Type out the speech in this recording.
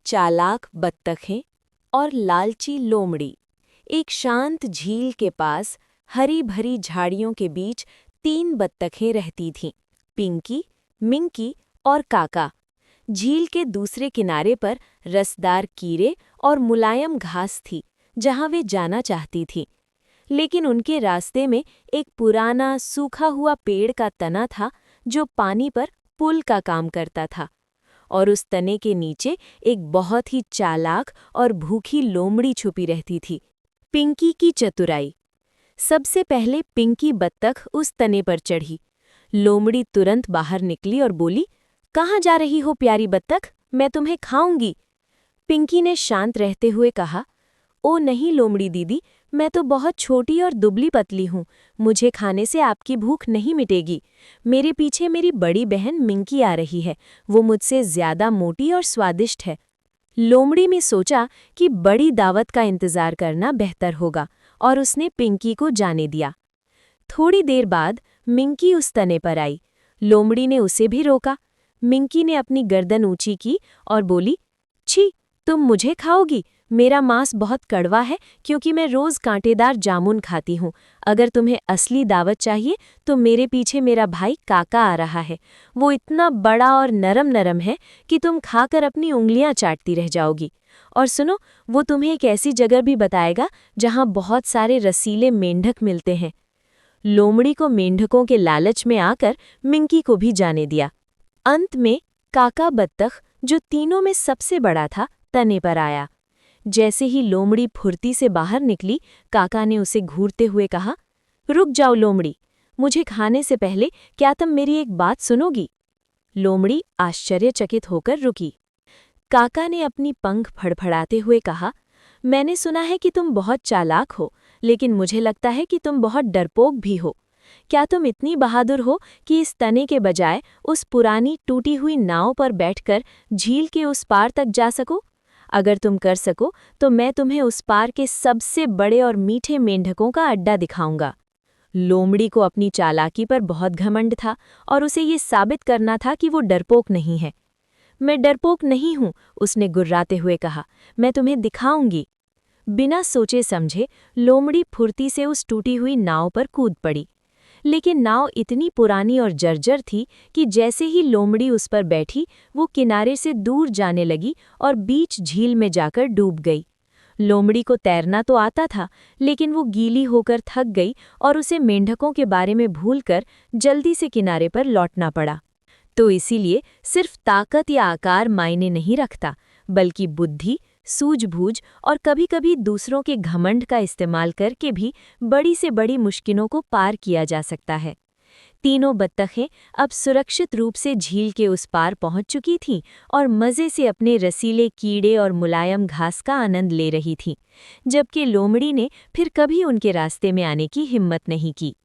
चालाक बत्तखें और लालची लोमड़ी। एक शांत झील के पास हरी भरी झाड़ियों के बीच 3 बत्तखें रहती थीं, पिंकी, मिंकी और काका। झील के दूसरे किनारे पर रसदार कीड़े और मुलायम घास थी, जहां वे जाना चाहती थीं। लेकिन उनके रास्ते में एक पुराना सूखा हुआ पेड़ का तना था, जो पानी पर पुल का काम करता था। और उस तने के नीचे एक बहुत ही चालाक और भूखी लोमड़ी छुपी रहती थी। पिंकी की चतुराई। सबसे पहले पिंकी बत्तख उस तने पर चढ़ी। लोमड़ी तुरंत बाहर निकली और बोली, "कहाँ जा रही हो प्यारी बत्तख? मैं तुम्हें खाऊंगी।" पिंकी ने शांत रहते हुए कहा, "ओ नहीं लोमड़ी दीदी, मैं तो बहुत छोटी और दुबली पतली हूँ। मुझे खाने से आपकी भूख नहीं मिटेगी। मेरे पीछे मेरी बड़ी बहन मिंकी आ रही है। वो मुझसे ज्यादा मोटी और स्वादिष्ट है।" लोमड़ी ने सोचा कि बड़ी दावत का इंतजार करना बेहतर होगा, और उसने पिंकी को जाने दिया। थोड़ी देर बाद मिंकी उस तने पर आई। लोमड़ी ने उसे भी रोका। मिंकी ने अपनी गर्दन ऊंची की और बोली, "छी, तुम मुझे खाओगी? मेरा मांस बहुत कड़वा है, क्योंकि मैं रोज कांटेदार जामुन खाती हूँ। अगर तुम्हें असली दावत चाहिए तो मेरे पीछे मेरा भाई काका आ रहा है। वो इतना बड़ा और नरम नरम है कि तुम खाकर अपनी उंगलियां चाटती रह जाओगी। और सुनो, वो तुम्हें एक ऐसी जगह भी बताएगा जहाँ बहुत सारे रसीले मेंढक मिलते हैं।" लोमड़ी को मेंढकों के लालच में आकर मिंकी को भी जाने दिया। अंत में काका बत्तख, जो तीनों में सबसे बड़ा था, तने पर आया। जैसे ही लोमड़ी फुर्ती से बाहर निकली, काका ने उसे घूरते हुए कहा, "रुक जाओ लोमड़ी, मुझे खाने से पहले क्या तुम मेरी एक बात सुनोगी?" लोमड़ी आश्चर्यचकित होकर रुकी। काका ने अपनी पंख फड़फड़ाते हुए कहा, "मैंने सुना है कि तुम बहुत चालाक हो, लेकिन मुझे लगता है कि तुम बहुत डरपोक भी हो। क्या तुम इतनी बहादुर हो कि इस तने के बजाय उस पुरानी टूटी हुई नाव पर बैठकर झील के उस पार तक जा सको? अगर तुम कर सको तो मैं तुम्हें उस पार के सबसे बड़े और मीठे मेंढकों का अड्डा दिखाऊंगा।" लोमड़ी को अपनी चालाकी पर बहुत घमंड था, और उसे ये साबित करना था कि वो डरपोक नहीं है। "मैं डरपोक नहीं हूँ," उसने गुर्राते हुए कहा, "मैं तुम्हें दिखाऊंगी।" बिना सोचे समझे लोमड़ी फुर्ती से उस टूटी हुई नाव पर कूद पड़ी। लेकिन नाव इतनी पुरानी और जर्जर थी कि जैसे ही लोमड़ी उस पर बैठी, वो किनारे से दूर जाने लगी और बीच झील में जाकर डूब गई। लोमड़ी को तैरना तो आता था, लेकिन वो गीली होकर थक गई और उसे मेंढकों के बारे में भूलकर जल्दी से किनारे पर लौटना पड़ा। तो इसीलिए सिर्फ ताकत या आकार मायने नहीं रखता, बल्कि बुद्धि, सूझबूझ और कभी-कभी दूसरों के घमंड का इस्तेमाल करके भी बड़ी से बड़ी मुश्किलों को पार किया जा सकता है। तीनों बत्तखें अब सुरक्षित रूप से झील के उस पार पहुंच चुकी थीं और मज़े से अपने रसीले कीड़े और मुलायम घास का आनंद ले रही थीं, जबकि लोमड़ी ने फिर कभी उनके रास्ते में आने की हिम्मत नहीं की।